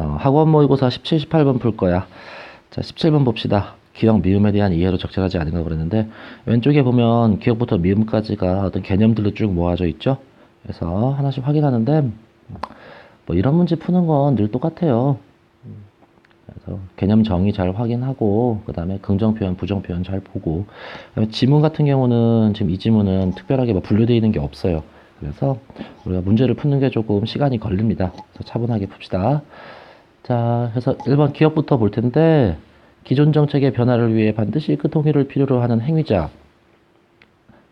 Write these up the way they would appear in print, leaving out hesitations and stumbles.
학원 모의고사 17, 18번 풀 거야. 자, 17번 봅시다. 기억 미음에 대한 이해로 적절하지 않은가 그랬는데 왼쪽에 보면 기억부터 미음까지가 어떤 개념들로 쭉 모아져 있죠. 그래서 하나씩 확인하는데 뭐 이런 문제 푸는 건 늘 똑같아요. 그래서 개념 정의 잘 확인하고 그 다음에 긍정 표현, 부정 표현 잘 보고 그다음에 지문 같은 경우는 지금 이 지문은 특별하게 뭐 분류되어 있는 게 없어요. 그래서 우리가 문제를 푸는 게 조금 시간이 걸립니다. 그래서 차분하게 풉시다. 자, 그래서 1번 기업부터 볼 텐데 기존 정책의 변화를 위해 반드시 그 동의를 필요로 하는 행위자,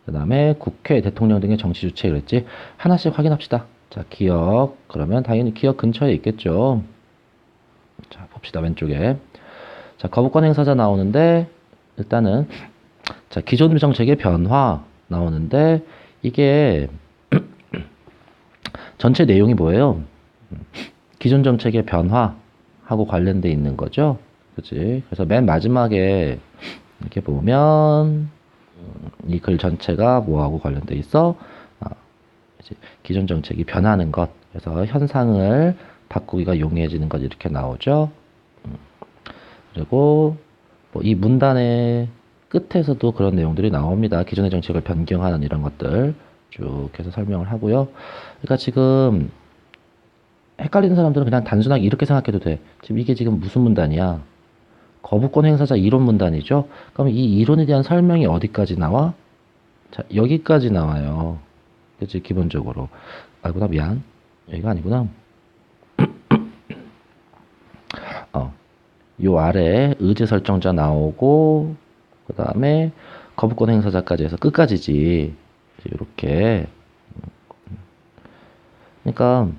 그 다음에 국회, 대통령 등의 정치 주체 그랬지. 하나씩 확인합시다. 자, 기업. 그러면 당연히 기업 근처에 있겠죠. 자, 봅시다. 왼쪽에. 자, 거부권 행사자 나오는데 일단은 자, 기존 정책의 변화 나오는데 이게 전체 내용이 뭐예요? 기존 정책의 변화하고 관련돼 있는 거죠. 그치? 그래서 맨 마지막에 이렇게 보면 이 글 전체가 뭐하고 관련돼 있어? 이제 기존 정책이 변하는 것. 그래서 현상을 바꾸기가 용이해지는 것 이렇게 나오죠. 그리고 뭐 이 문단의 끝에서도 그런 내용들이 나옵니다. 기존의 정책을 변경하는 이런 것들 쭉 해서 설명을 하고요. 그러니까 지금 헷갈리는 사람들은 그냥 단순하게 이렇게 생각해도 돼. 지금 이게 지금 무슨 문단이야? 거부권 행사자 이론 문단이죠? 그럼 이 이론에 대한 설명이 어디까지 나와? 자, 여기까지 나와요. 그치, 기본적으로. 아이고나, 미안. 여기가 아니구나. 요 아래 의제 설정자 나오고, 그 다음에 거부권 행사자까지 해서 끝까지지. 이렇게. 그러니까,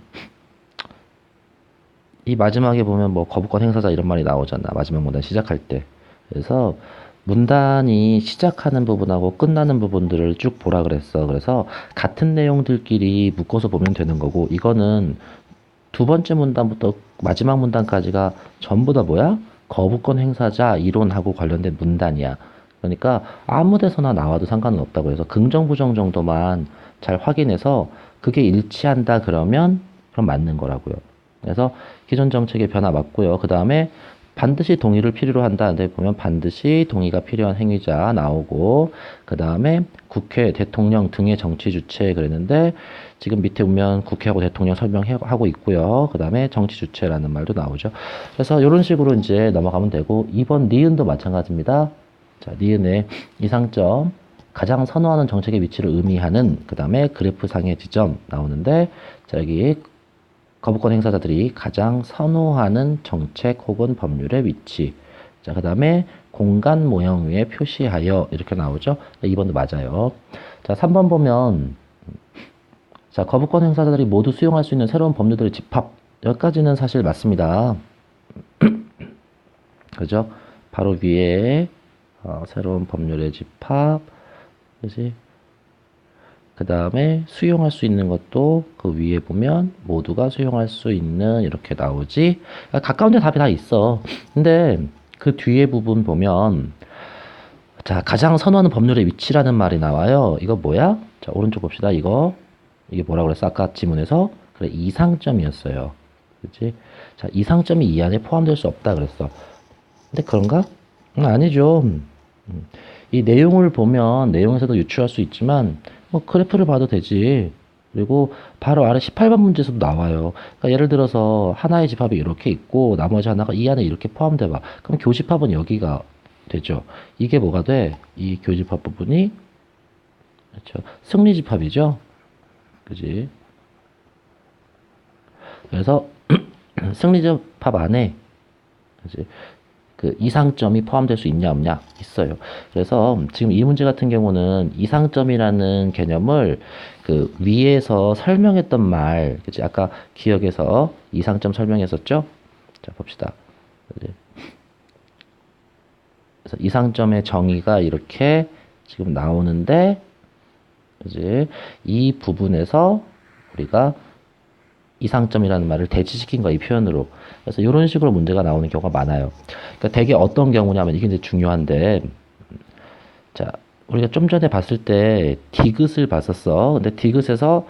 이 마지막에 보면 뭐 거부권 행사자 이런 말이 나오잖아. 마지막 문단 시작할 때. 그래서 문단이 시작하는 부분하고 끝나는 부분들을 쭉 보라 그랬어. 그래서 같은 내용들끼리 묶어서 보면 되는 거고, 이거는 두 번째 문단부터 마지막 문단까지가 전부 다 뭐야? 거부권 행사자 이론하고 관련된 문단이야. 그러니까 아무 데서나 나와도 상관은 없다고 해서 긍정, 부정 정도만 잘 확인해서 그게 일치한다 그러면 그럼 맞는 거라고요. 그래서 기존 정책의 변화 맞고요. 그 다음에 반드시 동의를 필요로 한다는데 보면 반드시 동의가 필요한 행위자 나오고 그 다음에 국회, 대통령 등의 정치 주체 그랬는데 지금 밑에 보면 국회하고 대통령 설명하고 있고요. 그 다음에 정치 주체라는 말도 나오죠. 그래서 이런 식으로 이제 넘어가면 되고 2번 니은도 마찬가지입니다. 자, 니은의 이상점 가장 선호하는 정책의 위치를 의미하는 그 다음에 그래프상의 지점 나오는데 자, 여기 거부권 행사자들이 가장 선호하는 정책 혹은 법률의 위치. 자, 그 다음에 공간 모형 위에 표시하여 이렇게 나오죠. 2번도 맞아요. 자, 3번 보면 자, 거부권 행사자들이 모두 수용할 수 있는 새로운 법률들의 집합. 여기까지는 사실 맞습니다. 그죠? 바로 위에 새로운 법률의 집합. 그지? 그 다음에 수용할 수 있는 것도 그 위에 보면 모두가 수용할 수 있는 이렇게 나오지. 가까운 데 답이 다 있어. 근데 그 뒤에 부분 보면 자, 가장 선호하는 법률의 위치라는 말이 나와요. 이거 뭐야? 자, 오른쪽 봅시다. 이게 뭐라고 그랬어? 아까 지문에서 그래, 이상점이었어요. 그치? 자, 이상점이 이 안에 포함될 수 없다 그랬어. 근데 그런가? 아니죠. 이 내용을 보면 내용에서도 유추할 수 있지만 뭐 그래프를 봐도 되지. 그리고 바로 아래 18번 문제에서도 나와요. 그러니까 예를 들어서 하나의 집합이 이렇게 있고 나머지 하나가 이 안에 이렇게 포함돼 봐. 그럼 교집합은 여기가 되죠. 이게 뭐가 돼? 이 교집합 부분이 그렇죠. 승리집합이죠. 그지? 그래서 승리집합 안에 그지? 그 이상점이 포함될 수 있냐 없냐 있어요. 그래서 지금 이 문제 같은 경우는 이상점이라는 개념을 그 위에서 설명했던 말, 그치? 아까 기억에서 이상점 설명했었죠? 자, 봅시다. 그치? 그래서 이상점의 정의가 이렇게 지금 나오는데, 그치? 이 부분에서 우리가 이상점이라는 말을 대치시킨 거야, 이 표현으로. 그래서 이런 식으로 문제가 나오는 경우가 많아요. 그러니까 되게 어떤 경우냐면 이게 이제 중요한데, 자, 우리가 좀 전에 봤을 때 디귿을 봤었어. 근데 디귿에서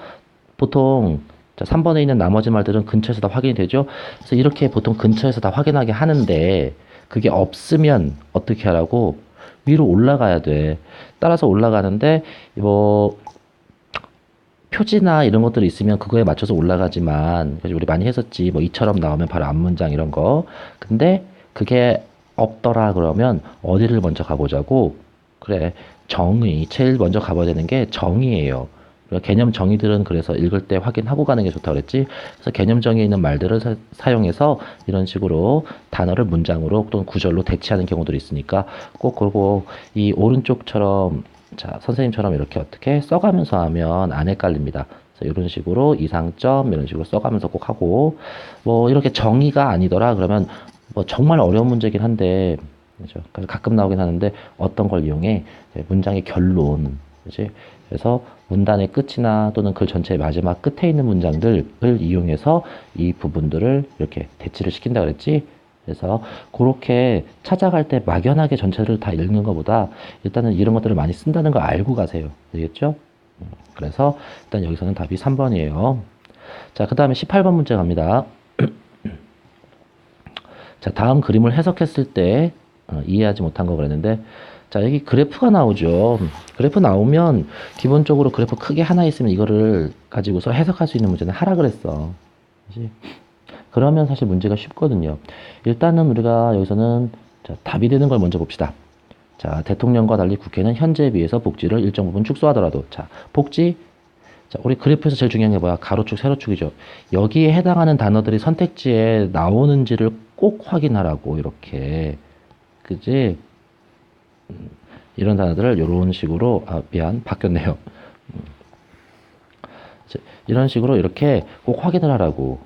보통 자, 자, 3번에 있는 나머지 말들은 근처에서 다 확인이 되죠. 그래서 이렇게 보통 근처에서 다 확인하게 하는데 그게 없으면 어떻게 하라고? 위로 올라가야 돼. 따라서 올라가는데 뭐 표지나 이런 것들이 있으면 그거에 맞춰서 올라가지만 그래서 우리 많이 했었지. 뭐 이처럼 나오면 바로 앞문장 이런 거. 근데 그게 없더라 그러면 어디를 먼저 가보자고? 그래. 정의. 제일 먼저 가봐야 되는 게 정의예요. 그러니까 개념 정의들은 그래서 읽을 때 확인하고 가는 게 좋다고 그랬지. 그래서 개념 정의에 있는 말들을 사용해서 이런 식으로 단어를 문장으로 또는 구절로 대체하는 경우들이 있으니까 꼭 그러고 이 오른쪽처럼 자, 선생님처럼 이렇게 어떻게 써가면서 하면 안 헷갈립니다. 그래서 이런 식으로 이상점 이런 식으로 써가면서 꼭 하고 뭐 이렇게 정의가 아니더라 그러면 뭐 정말 어려운 문제긴 한데 그죠? 그래서 가끔 나오긴 하는데 어떤 걸 이용해 문장의 결론 그지? 그래서 문단의 끝이나 또는 글 전체의 마지막 끝에 있는 문장들을 이용해서 이 부분들을 이렇게 대치를 시킨다 그랬지. 그래서 그렇게 찾아갈 때 막연하게 전체를 다 읽는 것보다 일단은 이런 것들을 많이 쓴다는 걸 알고 가세요. 알겠죠? 그래서 일단 여기서는 답이 3번이에요. 자, 그 다음에 18번 문제 갑니다. 자, 다음 그림을 해석했을 때 이해하지 못한 거 그랬는데 자, 여기 그래프가 나오죠. 그래프 나오면 기본적으로 그래프 크게 하나 있으면 이거를 가지고서 해석할 수 있는 문제는 하라 그랬어. 그치? 그러면 사실 문제가 쉽거든요. 일단은 우리가 여기서는 자, 답이 되는 걸 먼저 봅시다. 자, 대통령과 달리 국회는 현재에 비해서 복지를 일정 부분 축소하더라도 자, 복지 자, 우리 그래프에서 제일 중요한 게 뭐야? 가로축, 세로축이죠. 여기에 해당하는 단어들이 선택지에 나오는지를 꼭 확인하라고 이렇게 그지? 이런 단어들을 이런 식으로 미안 바뀌었네요. 이런 식으로 이렇게 꼭 확인을 하라고.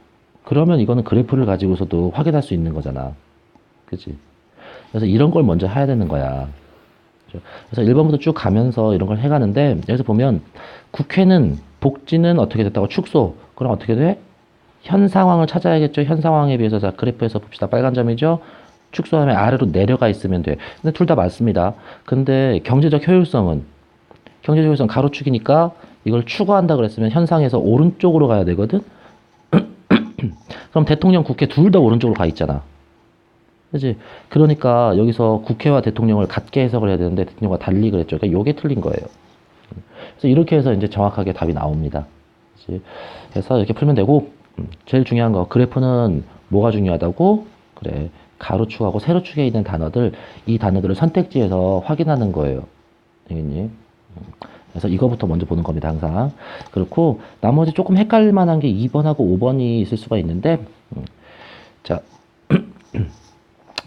그러면 이거는 그래프를 가지고서도 확인할 수 있는 거잖아. 그치? 그래서 이런 걸 먼저 해야 되는 거야. 그래서 1번부터 쭉 가면서 이런 걸 해가는데 여기서 보면 국회는 복지는 어떻게 됐다고 축소. 그럼 어떻게 돼? 현 상황을 찾아야겠죠. 현 상황에 비해서 자 그래프에서 봅시다. 빨간 점이죠. 축소하면 아래로 내려가 있으면 돼. 근데 둘 다 맞습니다. 근데 경제적 효율성은 경제적 효율성 가로축이니까 이걸 추구한다 그랬으면 현상에서 오른쪽으로 가야 되거든. 그럼 대통령 국회 둘 다 오른쪽으로 가 있잖아. 그지? 그러니까 여기서 국회와 대통령을 같게 해석을 해야 되는데 대통령과 달리 그랬죠. 그러니까 요게 틀린 거예요. 그래서 이렇게 해서 이제 정확하게 답이 나옵니다. 그치? 그래서 이렇게 풀면 되고 제일 중요한 거 그래프는 뭐가 중요하다고? 그래. 가로축하고 세로축에 있는 단어들 이 단어들을 선택지에서 확인하는 거예요. 알겠니? 그래서 이거부터 먼저 보는 겁니다. 항상. 그렇고 나머지 조금 헷갈릴 만한 게 2번하고 5번이 있을 수가 있는데 자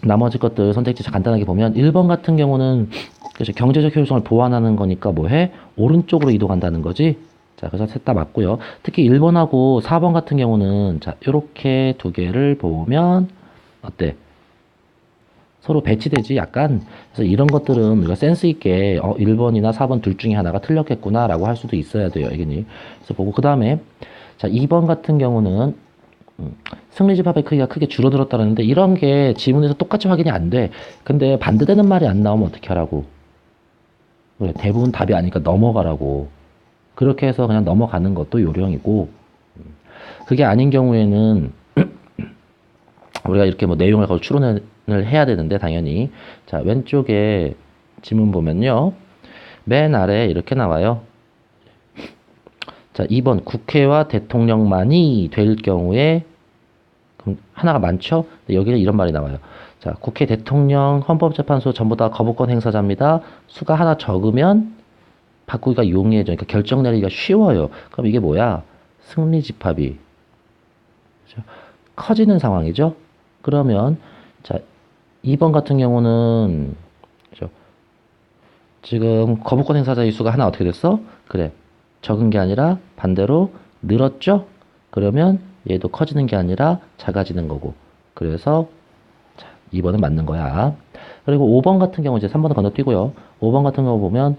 나머지 것들 선택지 간단하게 보면 1번 같은 경우는 그렇죠. 경제적 효율성을 보완하는 거니까 뭐 해? 오른쪽으로 이동한다는 거지. 자, 그래서 셋 다 맞고요. 특히 1번하고 4번 같은 경우는 자, 요렇게 두 개를 보면 어때? 서로 배치되지 약간. 그래서 이런 것들은 우리가 센스 있게 1번이나 4번 둘 중에 하나가 틀렸겠구나라고 할 수도 있어야 돼요. 알겠니? 그래서 보고 그다음에 자, 2번 같은 경우는 승리집합의 크기가 크게 줄어들었다는데 이런 게 지문에서 똑같이 확인이 안 돼. 근데 반대되는 말이 안 나오면 어떻게 하라고? 그래, 대부분 답이 아니니까 넘어가라고. 그렇게 해서 그냥 넘어가는 것도 요령이고 그게 아닌 경우에는 우리가 이렇게 뭐 내용을 가지고 추론을 해야 되는데 당연히 자 왼쪽에 지문 보면요 맨 아래에 이렇게 나와요. 자 2번 국회와 대통령만이 될 경우에 그럼 하나가 많죠? 근데 여기는 이런 말이 나와요. 자, 국회 대통령, 헌법재판소 전부 다 거부권 행사자입니다. 수가 하나 적으면 바꾸기가 용이해져. 그러니까 결정 내리기가 쉬워요. 그럼 이게 뭐야? 승리 집합이 그렇죠? 커지는 상황이죠. 그러면 자, 2번 같은 경우는 그렇죠? 지금 거부권 행사자의 수가 하나 어떻게 됐어? 그래. 적은 게 아니라 반대로 늘었죠? 그러면 얘도 커지는 게 아니라 작아지는 거고. 그래서 자, 2번은 맞는 거야. 그리고 5번 같은 경우 이제 3번은 건너뛰고요. 5번 같은 경우 보면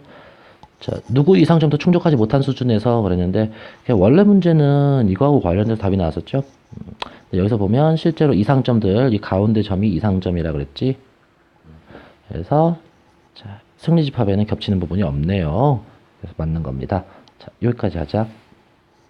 자, 누구 이상점도 충족하지 못한 수준에서 그랬는데 원래 문제는 이거하고 관련돼서 답이 나왔었죠. 여기서 보면 실제로 이상점들 이 가운데 점이 이상점이라 그랬지. 그래서 자, 승리집합에는 겹치는 부분이 없네요. 그래서 맞는 겁니다. 자, 여기까지 하자.